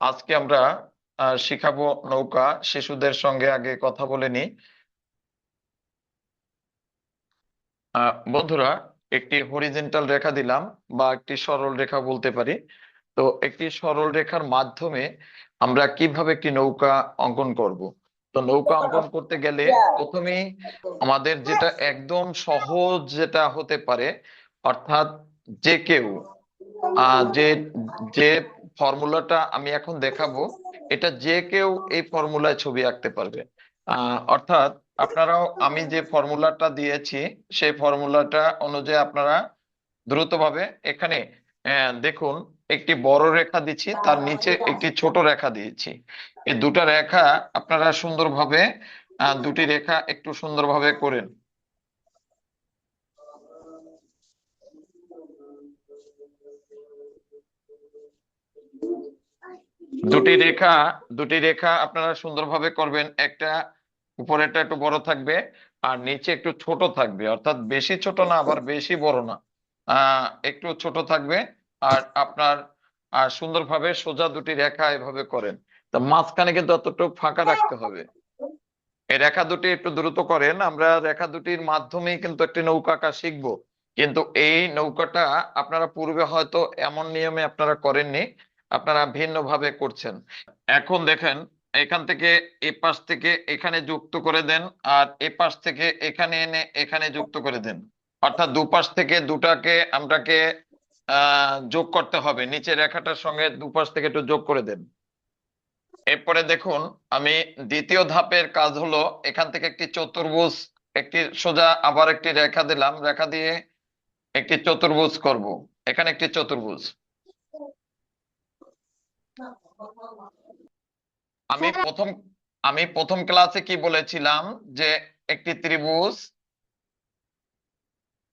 আজকে আমরা শিখাবো নৌকা। শিশুদের সঙ্গে আগে কথা বলে নিই। বন্ধুরা, একটি হরিজেন্টাল রেখা দিলাম বা একটি সরল রেখা বলতে পারি। তো একটি সরল রেখার মাধ্যমে আমরা কিভাবে একটি নৌকা অঙ্কন করব। তো নৌকা অঙ্কন করতে গেলে প্রথমেই আমাদের যেটা একদম সহজ যেটা হতে পারে, অর্থাৎ যে কেউ যে যে ফর্মুলাটা আমি এখন দেখাবো, এটা যে কেউ এই ফর্মুলায় ছবি আঁকতে পারবে। অর্থাৎ আপনারাও আমি যে ফর্মুলাটা দিয়েছি সেই ফর্মুলাটা অনুযায়ী আপনারা দ্রুতভাবে এখানে দেখুন, একটি বড় রেখা দিচ্ছি, তার নিচে একটি ছোট রেখা দিয়েছি। এই দুটা রেখা আপনারা সুন্দরভাবে দুটি রেখা একটু সুন্দরভাবে করেন। দুটি রেখা আপনারা সুন্দরভাবে করবেন। একটা উপরেরটা একটু বড় থাকবে আর নিচে একটু ছোট থাকবে, অর্থাৎ বেশি ছোট না আবার বেশি বড় না, একটু ছোট থাকবে। আর আপনার সুন্দরভাবে সোজা দুটি রেখা এভাবে করেন। তা মাঝখানে কিন্তু অতটুকু ফাঁকা রাখতে হবে। এই রেখা দুটি একটু দ্রুত করেন, আমরা রেখা দুটির মাধ্যমেই কিন্তু একটি নৌকা আঁকা শিখবো। কিন্তু এই নৌকাটা আপনারা পূর্বে হয়তো এমন নিয়মে আপনারা করেননি, আপনারা ভিন্ন ভাবে করছেন। এখন দেখেন, এখান থেকে এ পাশ থেকে এখানে যুক্ত করে দেন, আর এ পাশ থেকে এখানে এনে এখানে যুক্ত করে দেন। অর্থাৎ দুপাশ থেকে দুটাকে আমরাকে যোগ করতে হবে, নিচের রেখাটার সঙ্গে দুপাশ থেকে একটু যোগ করে দেন। এরপরে দেখুন, আমি দ্বিতীয় ধাপের কাজ হলো এখান থেকে একটি চতুর্ভুজ, একটি সোজা আবার একটি রেখা দিলাম, রেখা দিয়ে একটি চতুর্ভুজ করব। এখানে একটি চতুর্ভুজ। আমি প্রথম আমি প্রথম ক্লাসে কি বলেছিলাম, যে একটি ত্রিভুজ,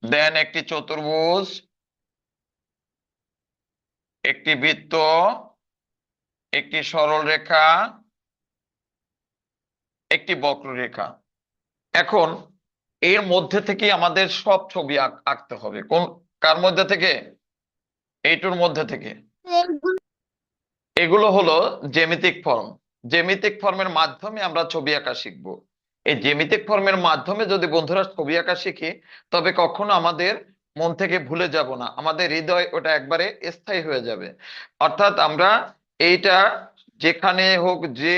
দেন একটি চতুর্ভুজ, একটি বৃত্ত, একটি সরল রেখা, একটি বক্ররেখা। এখন এর মধ্যে থেকে আমাদের সব ছবি আঁকতে হবে। কার মধ্যে থেকে? এইটুর মধ্যে থেকে। এগুলো হলো জ্যামিতিক ফর্ম। জ্যামিতিক ফর্মের মাধ্যমে আমরা ছবি আঁকা শিখব। এই জ্যামিতিক ফর্মের মাধ্যমে যদি বন্ধুরা ছবি আঁকা শিখি, তবে কখনো আমাদের মন থেকে ভুলে যাব না, আমাদের হৃদয় ওটা একবারে স্থায়ী হয়ে যাবে। অর্থাৎ আমরা এইটা যেখানে হোক, যে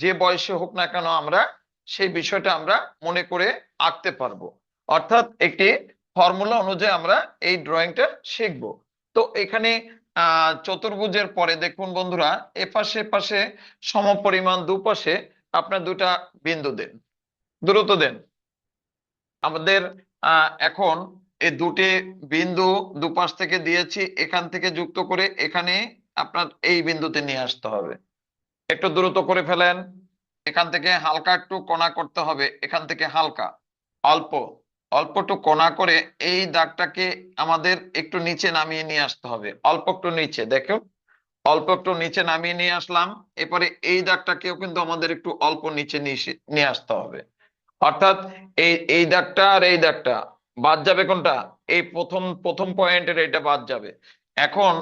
যে বয়সে হোক না কেন, আমরা সেই বিষয়টা আমরা মনে করে আঁকতে পারবো। অর্থাৎ একটি ফর্মুলা অনুযায়ী আমরা এই ড্রয়িংটা শিখবো। তো এখানে চতুর্ভুজের পরে দেখুন বন্ধুরা, এপাশে পাশে সমপরিমাণ দুপাশে আপনার দুটা বিন্দু দেন, দ্রুত দেন। আমাদের এখন এই দুটি বিন্দু দুপাশ থেকে দিয়েছি, এখান থেকে যুক্ত করে এখানে আপনার এই বিন্দুতে নিয়ে আসতে হবে। একটু দ্রুত করে ফেলেন। এখান থেকে হালকা একটু কোণা করতে হবে, এখান থেকে হালকা অল্প অল্প একটু কোণা করে এই দাগটাকে আমাদের একটু নিচে নামিয়ে নিয়ে আসতে হবে, অল্প একটু নিচে দেখো, অল্প একটু নিচে নামিয়ে নিয়ে আসলাম। এরপরে এই দাগটাকেও কিন্তু আমাদের একটু অল্প নিচে নিয়ে আসতে হবে। অর্থাৎ এই এই দাগটা আর এই দাগটা বাদ যাবে কোনটা? এই প্রথম প্রথম পয়েন্টের এটা বাদ যাবে। এখন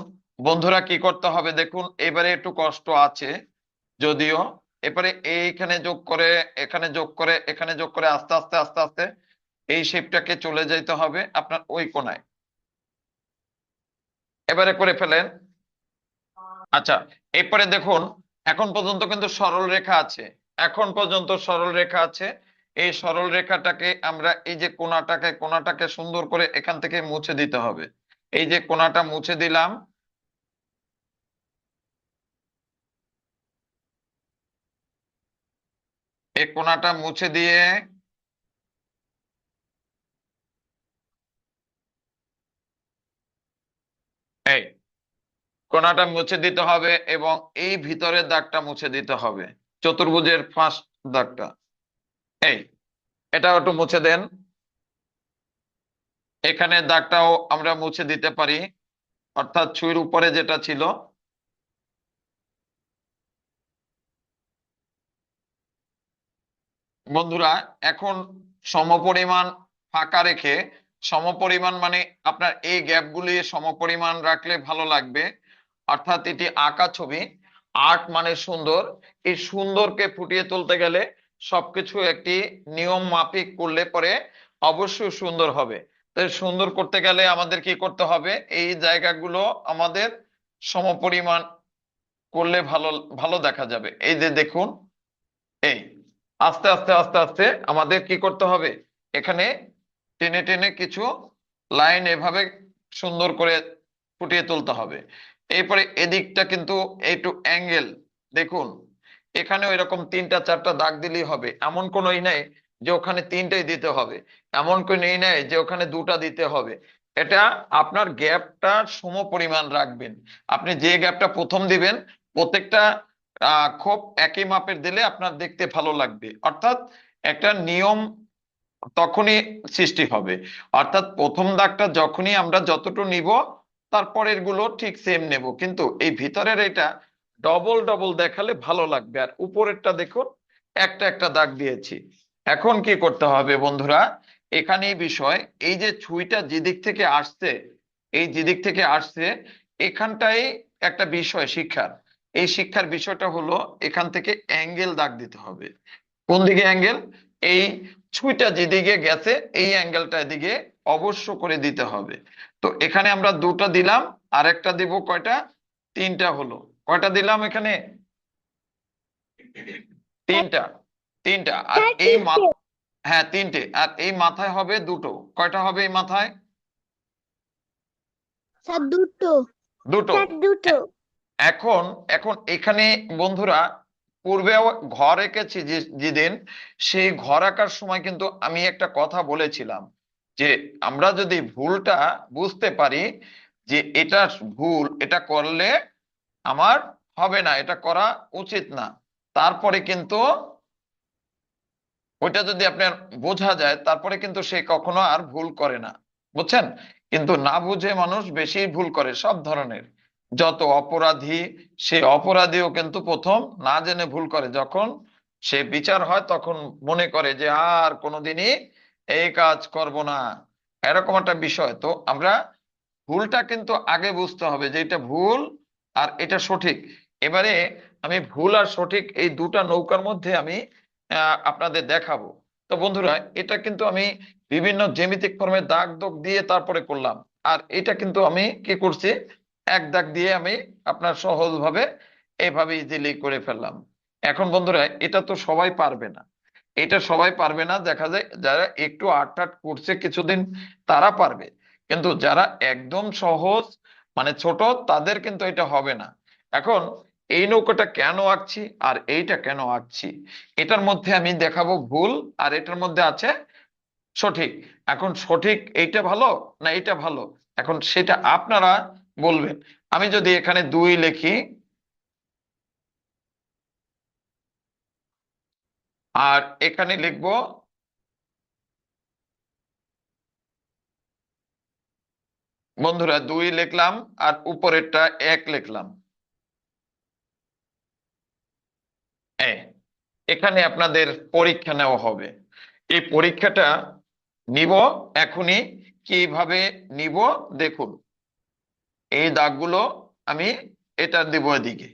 বন্ধুরা কি করতে হবে দেখুন, এবারে একটু কষ্ট আছে যদিও। এবারে এইখানে যোগ করে, এখানে যোগ করে, এখানে যোগ করে আস্তে আস্তে আস্তে আস্তে এই শেপটাকে চলে যেতে হবে আপনার ওই কোণায়। এবারে করে ফেলেন। আচ্ছা, এরপরে দেখুন, এখন পর্যন্ত কিন্তু সরল রেখা আছে, এখন পর্যন্ত সরল রেখা আছে। এই সরল রেখাটাকে আমরা এই যে কোণাটাকে সুন্দর করে এখান থেকে মুছে দিতে হবে। এই যে কোণাটা মুছে দিলাম, এই কোণাটা মুছে দিয়ে এই কোণাটা মুছে দিতে হবে এবং এই ভিতরের দাগটা মুছে দিতে হবে, চতুর্ভুজের ফার্স্ট দাগটা। এই এটাও একটু মুছে দেন। এখানে দাগটাও আমরা মুছে দিতে পারি, অর্থাৎ ছুঁইর উপরে যেটা ছিল। বন্ধুরা, এখন সমপরিমাণ ফাঁকা রেখে, সমপরিমাণ মানে আপনার এই গ্যাপগুলি সমপরিমাণ রাখলে ভালো লাগবে, অর্থাৎ এটি আঁকা ছবি। আর্ট মানে সুন্দর, এই সুন্দরকে ফুটিয়ে তুলতে গেলে সবকিছু একটি নিয়ম মাফিক করলে পরে অবশ্যই সুন্দর হবে। তাই সুন্দর করতে গেলে আমাদের কি করতে হবে, এই জায়গাগুলো আমাদের সমপরিমাণ করলে ভালো ভালো দেখা যাবে। এই যে দেখুন, এই আস্তে আস্তে আস্তে আস্তে আমাদের কি করতে হবে, এখানে টেনে টেনে কিছু লাইন এভাবে সুন্দর করে ফুটিয়ে তুলতে হবে। এরপরে এদিকটা কিন্তু একটু অ্যাঙ্গেল দেখুন, এখানে এরকম তিনটা চারটা দাগ দিলেই হবে, এমন কোনো ই নাই যে ওখানে তিনটাই দিতে হবে, এমন কোনো ই নাই যে ওখানে দুটা দিতে হবে। এটা আপনার গ্যাপটা সম পরিমাণ রাখবেন। আপনি যে গ্যাপটা প্রথম দিবেন, প্রত্যেকটা খুব একই মাপের দিলে আপনার দেখতে ভালো লাগবে, অর্থাৎ একটা নিয়ম তখনই সৃষ্টি হবে। অর্থাৎ প্রথম দাগটা যখনই আমরা যতটুকু নিব, তারপরের গুলো ঠিক সেম নেব, কিন্তু এই ভিতরের এটা ডবল ডবল দেখালে ভালো লাগবে। আর উপরেরটা দেখুন, একটা একটা দাগ দিয়েছি। এখন কি করতে হবে বন্ধুরা, এখানেই বিষয়, এই যে ছুঁইটা যেদিক থেকে আসছে, এই যেদিক থেকে আসছে, এখানটাই একটা বিষয় শিক্ষার। এই শিক্ষার বিষয়টা হলো এখান থেকে অ্যাঙ্গেল দাগ দিতে হবে। কোন দিকে অ্যাঙ্গেল, এই ছুঁইটা যেদিকে গেছে এই অ্যাঙ্গেলটা এদিকে অবশ্য করে দিতে হবে। তো এখানে আমরা দুটো দিলাম, আর একটা দিব কয়টা, তিনটা হলো। কয়টা দিলাম এখানে, তিনটা। তিনটা, আর স্যার এই তিনটে। হ্যাঁ তিনটে, আর এই মাথায় হবে দুটো। কয়টা হবে এই মাথায়, স্যার দুটো। দুটো। স্যার দুটো। এখন এখন এখানে বন্ধুরা, পূর্বেও ঘর এঁকেছি যেদিন, সেই ঘর আঁকার সময় কিন্তু আমি একটা কথা বলেছিলাম যে আমরা যদি ভুলটা বুঝতে পারি যে এটা ভুল, এটা করলে আমার হবে না, এটা করা উচিত না, তারপরে কিন্তু ওইটা যদি আপনার বোঝা যায়, তারপরে কিন্তু সে কখনো আর ভুল করে না, বুঝছেন। কিন্তু না বুঝে মানুষ বেশি ভুল করে সব ধরনের। যত অপরাধী, সে অপরাধীও কিন্তু প্রথম না জেনে ভুল করে, যখন সে বিচার হয় তখন মনে করে যে আর কোনোদিনই এই কাজ করব না, এরকম একটা বিষয়। তো আমরা ভুলটা কিন্তু আগে বুঝতে হবে যে এটা ভুল আর এটা সঠিক। এবারে আমি ভুল আর সঠিক এই দুটা নৌকার মধ্যে আমি আপনাদের দেখাবো। তো বন্ধুরা, এটা কিন্তু আমি বিভিন্ন জ্যামিতিক ফর্মের দাগ দাগ দিয়ে তারপরে করলাম, আর এটা কিন্তু আমি কি করছি, এক দাগ দিয়ে আমি আপনার সহজভাবে এইভাবে ইজিলি করে ফেললাম। এখন বন্ধুরা, এটা তো সবাই পারবে না, এটা সবাই পারবে না, দেখা যায় যারা একটু আট আট করছে কিছুদিন তারা পারবে, কিন্তু যারা একদম সহজ মানে ছোট, তাদের কিন্তু এটা হবে না। এখন এই নৌকাটা কেন আঁকছি আর এইটা কেন আঁকছি, এটার মধ্যে আমি দেখাবো ভুল, আর এটার মধ্যে আছে সঠিক। এখন সঠিক এইটা ভালো না এইটা ভালো, এখন সেটা আপনারা বলবেন। আমি যদি এখানে 2 লিখি আর এখানে লিখবো, বন্ধুরা 2 লিখলাম আর উপরেরটা 1 লিখলাম, এই এখানে আপনাদের পরীক্ষা নেওয়া হবে। এই পরীক্ষাটা নিব এখনই, কিভাবে নিব দেখুন। এই দাগগুলো আমি এটা দিব এদিকে,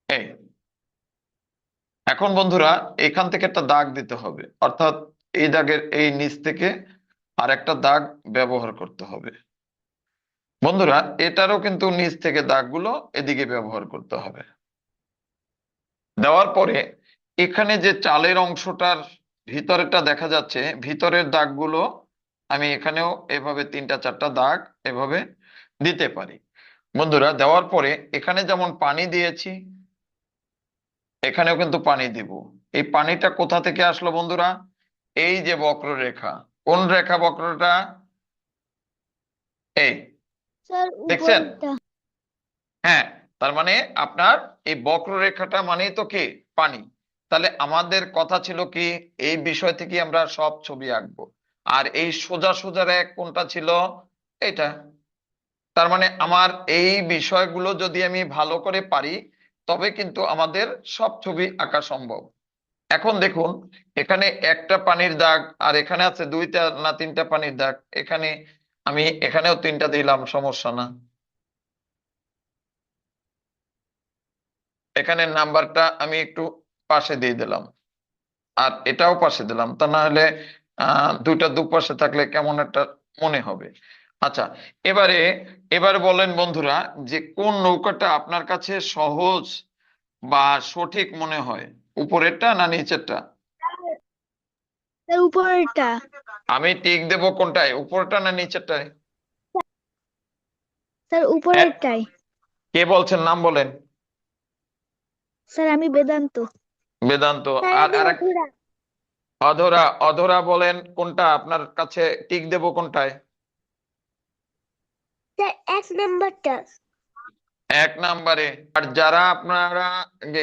এই এখন বন্ধুরা এখান থেকে একটা দাগ দিতে হবে, অর্থাৎ এই দাগের এই নিচ থেকে আর একটা দাগ ব্যবহার করতে হবে। বন্ধুরা এটারও কিন্তু নিচ থেকে দাগগুলো এদিকে ব্যবহার করতে হবে। দেওয়ার পরে এখানে যে চালের অংশটার ভিতরেরটা দেখা যাচ্ছে, ভিতরের দাগগুলো আমি এখানেও এভাবে তিনটা চারটা দাগ এভাবে দিতে পারি। বন্ধুরা দেওয়ার পরে এখানে যেমন পানি দিয়েছি, এখানেও কিন্তু পানি দিব। এই পানিটা কোথা থেকে আসলো বন্ধুরা, এই যে বক্ররেখা, কোন রেখা বক্রটা, এই স্যার দেখছেন, উপরেরটা। হ্যাঁ। তার মানে আপনার এই বক্ররেখাটা মানেই তো কি, পানি। তাহলে আমাদের কথা ছিল কি, এই বিষয় থেকে আমরা সব ছবি আঁকবো। আর এই সোজা সোজা রেখ কোনটা ছিল, এটা। তার মানে আমার এই বিষয়গুলো যদি আমি ভালো করে পারি, তবে কিন্তু আমাদের সব ছবি আঁকা সম্ভব। এখন দেখুন, এখানে একটা পানির দাগ, আর এখানে আছে দুইটা না তিনটা পানির দাগ, এখানে আমি এখানেও তিনটা দিলাম, সমস্যা না। এখানে নাম্বারটা আমি একটু পাশে দিয়ে দিলাম, আর এটাও পাশে দিলাম, তা না হলে দুইটা দুপাশে থাকলে কেমন একটা মনে হবে। আচ্ছা, এবারে এবারে বলেন বন্ধুরা, যে কোন নৌকাটা আপনার কাছে সহজ বা সঠিক মনে হয়, উপরেরটা না নিচেরটা? স্যার উপরেরটা। আমি টিক দেব কোনটায়, উপরটা না নিচেরটায়? স্যার এ, উপরেরটাই। কে বলছেন, নাম বলেন। স্যার আমি বেদান্ত। বেদান্ত। স্যার আর আমি আরেক অধুরা। অধরা, অধরা বলেন কোনটা আপনার কাছে, টিক দেব কোনটায়? স্যার এক নাম্বারটা। এক নাম্বারে। আর যারা আপনারা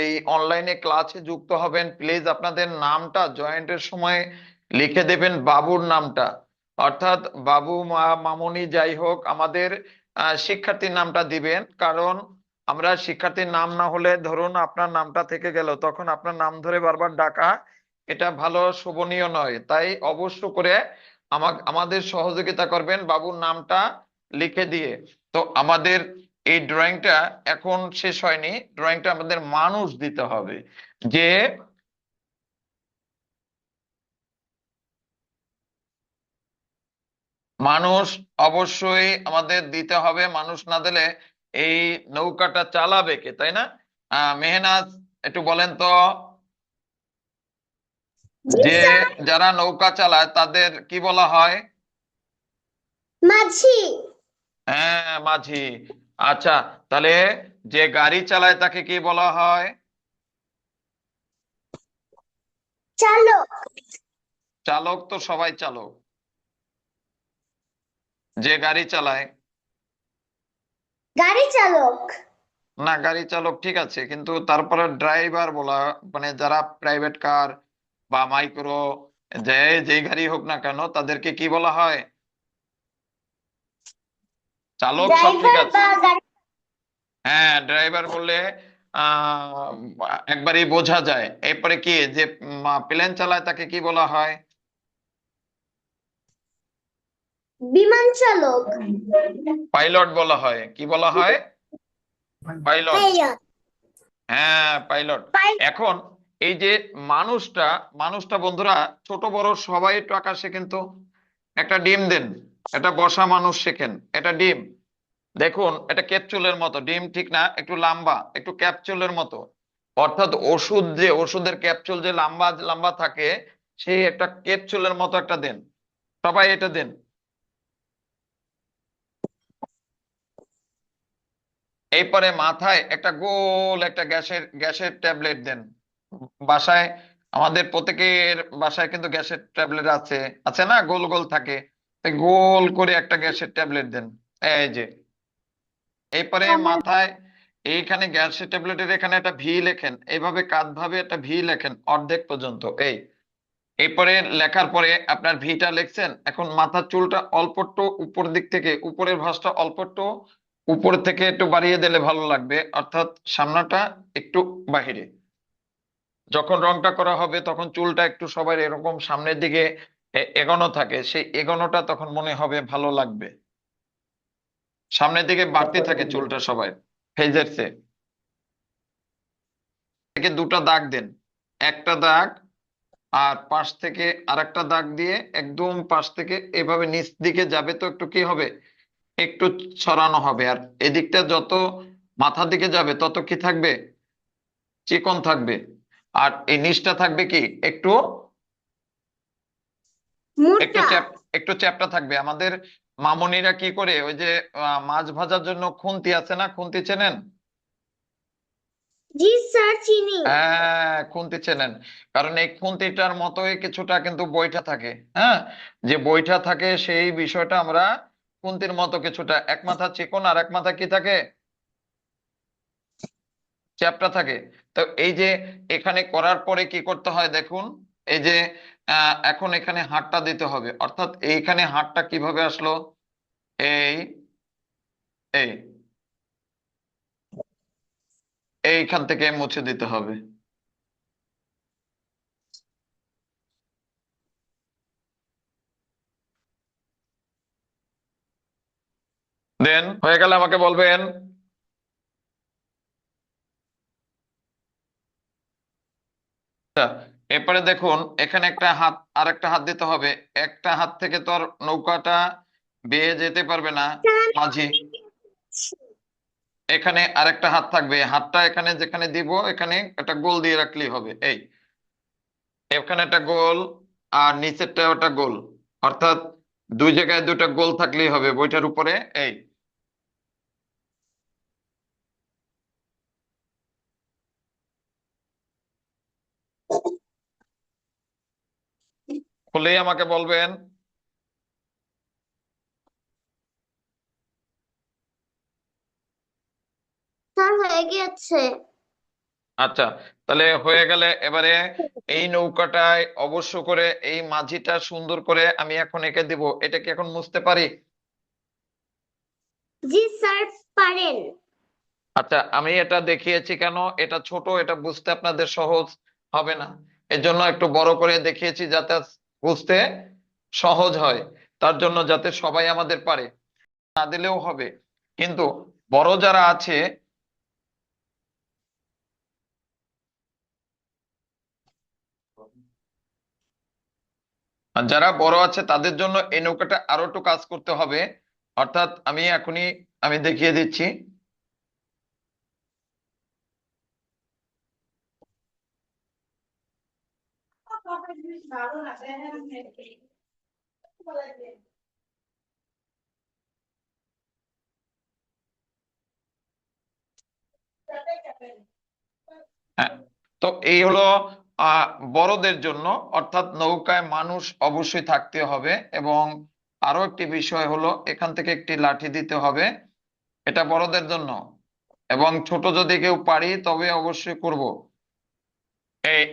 এই অনলাইনে ক্লাসে যুক্ত হবেন, প্লিজ আপনাদের নামটা জয়েন্টের সময় লিখে দেবেন, বাবুর নামটা, অর্থাৎ বাবু মামুনি যাই হোক, আমাদের শিক্ষার্থীর নামটা দিবেন। কারণ আমরা শিক্ষার্থীর নাম না হলে, ধরুন আপনার নামটা থেকে গেল, তখন আপনার নাম ধরে বারবার ডাকা এটা ভালো শোভনীয় নয়। তাই অবশ্য করে আমাদের সহযোগিতা করবেন বাবুর নামটা লিখে দিয়ে। তো আমাদের এই ড্রয়িংটা এখন শেষ হয়নি, ড্রয়িংটা আমাদের মানুষ দিতে হবে, যে মানুষ অবশ্যই আমাদের দিতে হবে। মানুষ না দিলে এই নৌকাটা চালাবে কে, তাই না? মেহনাজ, একটু বলেন তো, জি যে স্যার। যারা নৌকা চালায় তাদের কি বলা হয়? মাঝি। হ্যাঁ, মাঝি। আচ্ছা, তাহলে যে গাড়ি চালায় তাকে কি বলা হয়? চালক। চালক তো সবাই চালক। যে গাড়ি চালায়, গাড়ি চালক। না গাড়ি চালক ঠিক আছে, কিন্তু তারপরে ড্রাইভার বলা, মানে যারা প্রাইভেট কার বা মাইক্রো, যে যেই গাড়ি হোক না কেন, তাদেরকে কি বলা হয়? চালক সব ঠিক ড্রাইভার আছে। বা গাড়ি। হ্যাঁ, ড্রাইভার বললে আহ একবারই বোঝা যায়। এরপরে কি, যে প্লেন চালায় তাকে কি বলা হয়? বিমান চালক। পাইলট বলা হয়। কি বলা হয়? পাইলট। পাইলট। হ্যাঁ, পাইলট। এখন এই যে মানুষটা, মানুষটা বন্ধুরা, ছোট বড় সবাই একটু আঁকা শেখেন তো। একটা ডিম দেন, এটা বসা মানুষ শেখেন, এটা ডিম। দেখুন এটা ক্যাপসুলের মতো, ডিম ঠিক না, একটু লম্বা, একটু ক্যাপসুলের মতো। অর্থাৎ ওষুধ, যে ওষুধের ক্যাপসুল যে লম্বা লম্বা থাকে, সেই একটা ক্যাপসুলের মতো একটা দেন। সবাই এটা দেন। এরপরে মাথায় একটা গোল একটা গ্যাসের গ্যাসের ট্যাবলেট দেন। বাসায়, আমাদের প্রত্যেকের বাসায় কিন্তু গ্যাসের ট্যাবলেট আছে, আছে না, গোল গোল থাকে। তো গোল করে একটা গ্যাসের ট্যাবলেট দেন, এই যে। এরপরে মাথায় এইখানে গ্যাসের ট্যাবলেটের এখানে একটা ভি লেখেন, এইভাবে কাঁধ ভাবে একটা ভি লেখেন অর্ধেক পর্যন্ত, এই। এরপরে লেখার পরে আপনার ভিটা লিখছেন, এখন মাথার চুলটা অল্প একটু উপর দিক থেকে, উপরের ভাঁজটা অল্প একটু উপর থেকে একটু বাড়িয়ে দিলে ভালো লাগবে, অর্থাৎ সামনাটা একটু বাহিরে। যখন রংটা করা হবে তখন চুলটা একটু সবার এরকম সামনের দিকে এগোনো থাকে, সেই এগোনোটা তখন মনে হবে ভালো লাগবে। সামনের দিকে বাড়তে থাকে চুলটা সবাই, ফেজের চেয়ে। থেকে দুটা দাগ দেন, একটা দাগ, আর পাশ থেকে আরেকটা দাগ দিয়ে একদম পাশ থেকে এভাবে নিচ দিকে যাবে, তো একটু কি হবে, একটু ছড়ানো হবে। আর এদিকটা যত মাথার দিকে যাবে তত কি থাকবে, চিকন থাকবে। আর এই নিচটা থাকবে কি, একটু একটু মোটা। চ্যাপ একটু চ্যাপ্টা থাকবে। আমাদের মামুনিরা কি করে, ওই যে মাছ ভাজার জন্য খুন্তি আছে না, খুন্তি চেনেন? জি স্যার চিনি। হ্যাঁ, খুন্তি চেনেন। কারণ এই খুন্তিটার মতোই কিছুটা কিন্তু বৈঠা থাকে। হ্যাঁ, যে বৈঠা থাকে সেই বিষয়টা আমরা খুন্তির মতো কিছুটা, এক মাথা চিকন আর এক মাথা কি থাকে, চ্যাপ্টা থাকে। তো এই যে এখানে করার পরে কি করতে হয় দেখুন, এই যে এখন এখানে হাতটা দিতে হবে, অর্থাৎ এইখানে হাতটা কিভাবে আসলো, এই এই এইখান থেকে মুছে দিতে হবে। দেন হয়ে গেলে আমাকে বলবেন। এরপরে দেখুন এখানে একটা হাত আর একটা হাত দিতে হবে। একটা হাত থেকে তো আর নৌকাটা বেয়ে যেতে পারবে না স্যার মাঝি। এখানে আরেকটা হাত থাকবে, হাতটা এখানে যেখানে দিব এখানে একটা গোল দিয়ে রাখলেই হবে। এখানে একটা গোল আর নিচেরটা একটা গোল, অর্থাৎ দুই জায়গায় দুটা গোল থাকলেই হবে বইটার উপরে। এই খুলেই আমাকে বলবেন। স্যার হয়ে গিয়েছে। আচ্ছা, তাহলে হয়ে গেলে এবারে এই নৌকাটায় অবশ্য করে এই মাঝিটা সুন্দর করে আমি এখন এঁকে দিব। এটা কি এখন মুছতে পারি? জি স্যার পারেন। আচ্ছা, আমি এটা দেখিয়েছি কেন, এটা ছোট, এটা বুঝতে আপনাদের সহজ হবে না, এজন্য একটু বড় করে দেখিয়েছি যাতে বুঝতে সহজ হয়, তার জন্য যাতে সবাই আমাদের পারে। না দিলেও হবে, কিন্তু বড় যারা আছে, যারা বড় আছে তাদের জন্য এই নৌকাটা আরো একটু কাজ করতে হবে। অর্থাৎ আমি এখনই আমি দেখিয়ে দিচ্ছি। হ্যাঁ, তো এই হলো আহ বড়দের জন্য, অর্থাৎ নৌকায় মানুষ অবশ্যই থাকতে হবে। এবং আরো একটি বিষয় হলো এখান থেকে একটি লাঠি দিতে হবে, এটা বড়দের জন্য। এবং ছোট যদি কেউ পারি তবে অবশ্যই করব।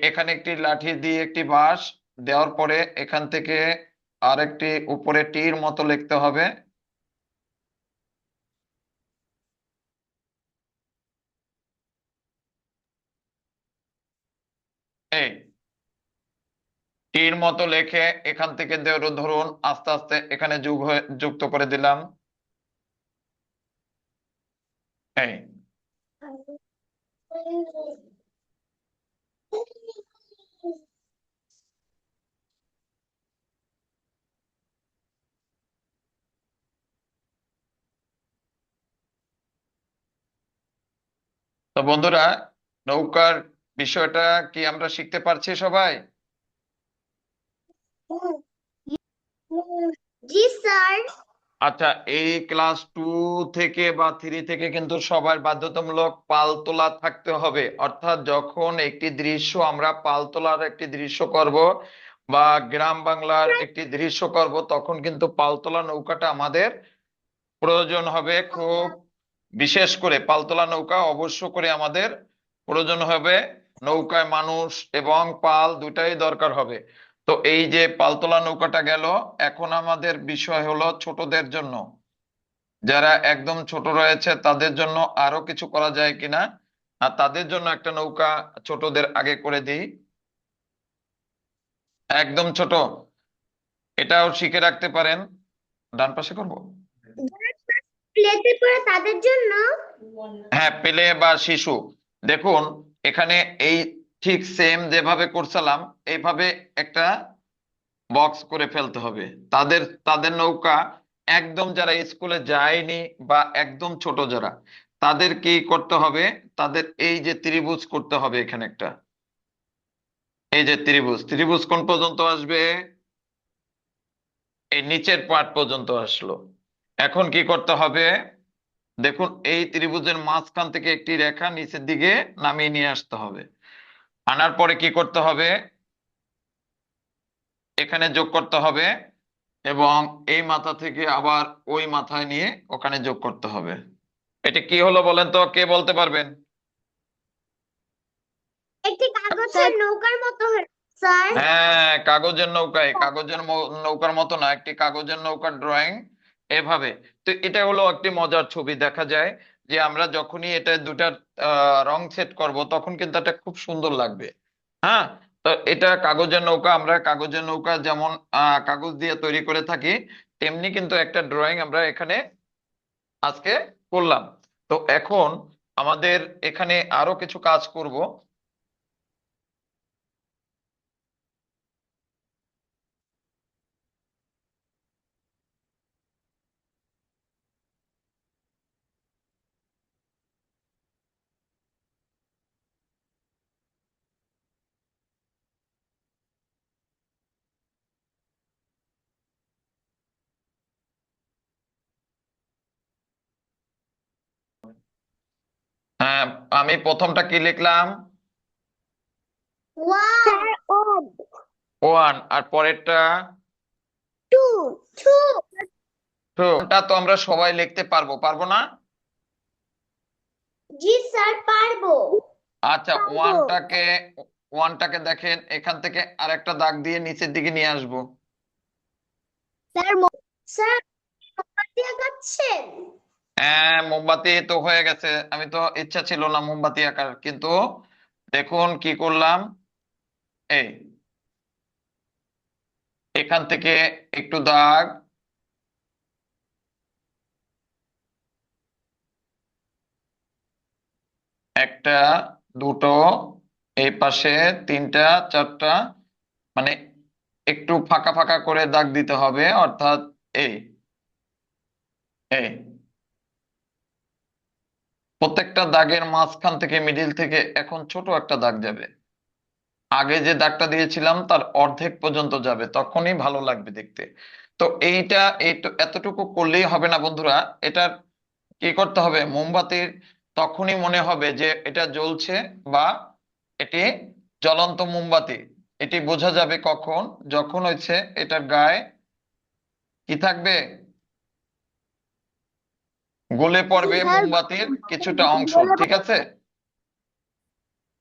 এখানে একটি লাঠি দিয়ে একটি বাঁশ দেওয়ার পরে এখান থেকে আর একটি উপরে তীর মতো লিখতে হবে। এই তীর মতো লেখে এখান থেকে ধরুন আস্তে আস্তে এখানে যুক্ত করে দিলাম। এই তো বন্ধুরা, নৌকার বিষয়টা কি আমরা শিখতে পারছি সবাই? জি স্যার। আচ্ছা, এই ক্লাস 2 থেকে বা 3 থেকে কিন্তু সবার বাধ্যতামূলক পাল তোলা থাকতে হবে। অর্থাৎ যখন একটি দৃশ্য আমরা পাল তোলার একটি দৃশ্য করব বা গ্রাম বাংলার একটি দৃশ্য করব, তখন কিন্তু পাল তোলা নৌকাটা আমাদের প্রয়োজন হবে খুব। বিশেষ করে পালতোলা নৌকা অবশ্য করে আমাদের প্রয়োজন হবে। নৌকায় মানুষ এবং পাল দুটাই দরকার হবে। তো এই যে পালতোলা নৌকাটা গেল, এখন আমাদের বিষয় হলো ছোটদের জন্য, যারা একদম ছোট রয়েছে তাদের জন্য আরো কিছু করা যায় কিনা। আর তাদের জন্য একটা নৌকা ছোটদের আগে করে দিই, একদম ছোট, এটাও শিখে রাখতে পারেন। ডান পাশে করব। প্লেতে পড়ে তাদের জন্য। হ্যাঁ, পেলে বা শিশু। দেখুন এখানে এই ঠিক সেম যেভাবে করছিলাম এইভাবে একটা বক্স করে ফেলতে হবে। তাদের তাদের নৌকা একদম যারা স্কুলে যায়নি বা একদম ছোট যারা, তাদের কি করতে হবে, তাদের এই যে ত্রিভুজ করতে হবে এখানে একটা। এই যে ত্রিভুজ, ত্রিভুজ কোন পর্যন্ত আসবে? এই নিচের পার্ট পর্যন্ত আসলো। এখন কি করতে হবে, দেখুন এই ত্রিভুজের মাঝখান থেকে একটি রেখা নিচের দিকে নামিয়ে নিয়ে আসতে হবে। আনার পরে কি করতে হবে, এখানে যোগ করতে হবে এবং এই মাথা থেকে আবার ওই মাথায় নিয়ে ওখানে যোগ করতে হবে। এটা কি হলো বলেন তো, কে বলতে পারবেন? একটি কাগজের নৌকার মতো হলো স্যার। হ্যাঁ, কাগজের নৌকায়, কাগজের নৌকার মতো না, একটি কাগজের নৌকার ড্রয়িং এভাবে। তো এটা হলো একটি মজার ছবি, দেখা যায় যে আমরা যখনই এটা দুটার রং সেট করব তখন কিন্তু এটা খুব সুন্দর লাগবে। হ্যাঁ, তো এটা কাগজের নৌকা, আমরা কাগজের নৌকা যেমন কাগজ দিয়ে তৈরি করে থাকি, তেমনি কিন্তু একটা ড্রয়িং আমরা এখানে আজকে করলাম। তো এখন আমাদের এখানে আরো কিছু কাজ করব। হ্যাঁ, আমি প্রথমটা কি লিখলাম? One one. আর পরেরটা টু টু টু। টা তো আমরা সবাই লিখতে পারবো, পারবো না? জি স্যার পারবো আচ্ছা, পারবো ওয়ানটাকে দেখেন, এখান থেকে আরেকটা দাগ দিয়ে নিচের দিকে নিয়ে আসবো। স্যার স্যার মোমবাতি আঁকাচ্ছেন হ্যাঁ, মোমবাতি তো হয়ে গেছে। আমি তো ইচ্ছা ছিল না মোমবাতি আঁকার, কিন্তু দেখুন কি করলাম। এই এখান থেকে একটু দাগ, একটা, দুটো, এই পাশে তিনটা, চারটা, মানে একটু ফাঁকা ফাঁকা করে দাগ দিতে হবে, অর্থাৎ এই এই প্রত্যেকটা দাগের মাঝখান থেকে, মিডিল থেকে এখন ছোট একটা দাগ যাবে। আগে যে দাগটা দিয়েছিলাম তার অর্ধেক পর্যন্ত যাবে, তখনই ভালো লাগবে দেখতে। তো এইটা এতটুকু করলেই হবে না বন্ধুরা। এটার কি করতে হবে? মোমবাতির তখনই মনে হবে যে এটা জ্বলছে, বা এটি জ্বলন্ত মোমবাতি। এটি বোঝা যাবে কখন? যখন হচ্ছে এটার গায়ে কি থাকবে, গলে পড়বে স্যার মোমবাতির কিছুটা অংশ, ঠিক আছে?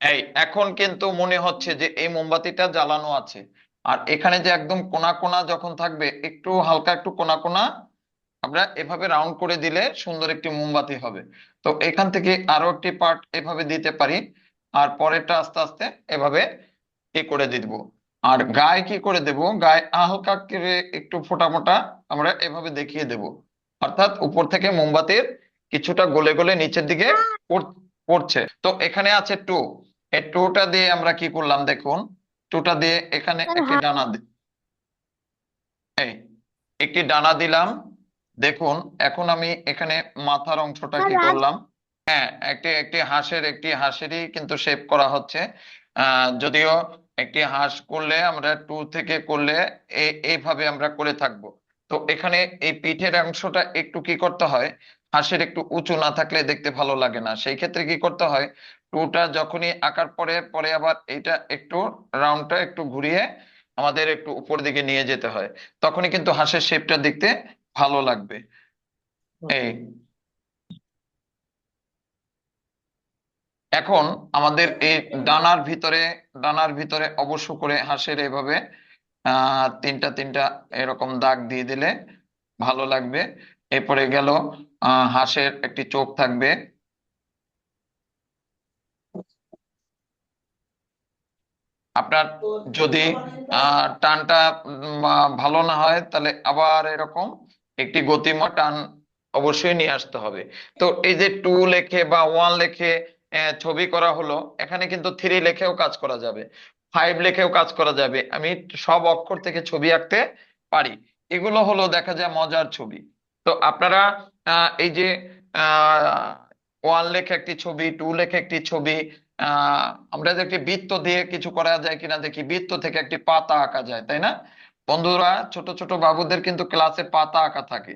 এই এখন কিন্তু মনে হচ্ছে যে এই মোমবাতিটা জ্বালানো আছে। আর এখানে যে একদম কোনা কোনা যখন থাকবে, একটু হালকা একটু কোনা কোনা, আমরা এভাবে রাউন্ড করে দিলে সুন্দর একটি মোমবাতি হবে। তো এখান থেকে আরো একটি পার্ট এভাবে দিতে পারি, আর পরেরটা আস্তে আস্তে এভাবে কি করে দিব। আর গায়ে কি করে দেব? গায়ে হালকা করে একটু ফোঁটা মোটা আমরা এভাবে দেখিয়ে দেব, অর্থাৎ উপর থেকে মোমবাতির কিছুটা গলে গলে নিচের দিকে পড়ছে। তো এখানে আছে টু। এই টুটা দিয়ে আমরা কি করলাম দেখুন। টুটা দিয়ে এখানে একটি ডানা এই একটি ডানা দিলাম। দেখুন, এখন আমি এখানে মাথার অংশটা কি করলাম। হ্যাঁ, একটি একটি হাঁসেরই কিন্তু শেপ করা হচ্ছে। যদিও একটি হাঁস করলে আমরা টু থেকে করলে এইভাবে আমরা করে থাকবো। তো এখানে এই পিঠের অংশটা একটু কি করতে হয়, হাঁসের একটু উঁচু না থাকলে দেখতে ভালো লাগে না। সেই ক্ষেত্রে কি করতে হয়, টুটা যখনই আঁকার পরে পরে আবার এইটা একটু রাউন্ডটা একটু ঘুরিয়ে আমাদের একটু উপর দিকে নিয়ে যেতে হয়। তখনই কিন্তু হাঁসের শেপটা দেখতে ভালো লাগবে। এই এখন আমাদের এই ডানার ভিতরে অবশ্য করে হাঁসের এভাবে তিনটা তিনটা এরকম দাগ দিয়ে দিলে ভালো লাগবে। এরপরে গেল হাঁসের একটি চোখ থাকবে। আপনার যদি টানটা ভালো না হয়, তাহলে আবার এরকম একটি গতিময় টান অবশ্যই নিয়ে আসতে হবে। তো এই যে টু লেখে বা ওয়ান লেখে ছবি করা হলো, এখানে কিন্তু থ্রি লেখেও কাজ করা যাবে, ফাইভ লেখেও কাজ করা যাবে। আমি সব অক্ষর থেকে ছবি আঁকতে পারি। এগুলো হলো দেখা যায় মজার ছবি। তো আপনারা এই যে ওয়ান লেখে একটি ছবি, টু লেখে একটি ছবি, আহ আমরা যে একটি বৃত্ত দিয়ে কিছু করা যায় কিনা দেখি। বৃত্ত থেকে একটি পাতা আঁকা যায়, তাই না বন্ধুরা? ছোট ছোট বাবুদের কিন্তু ক্লাসে পাতা আঁকা থাকে।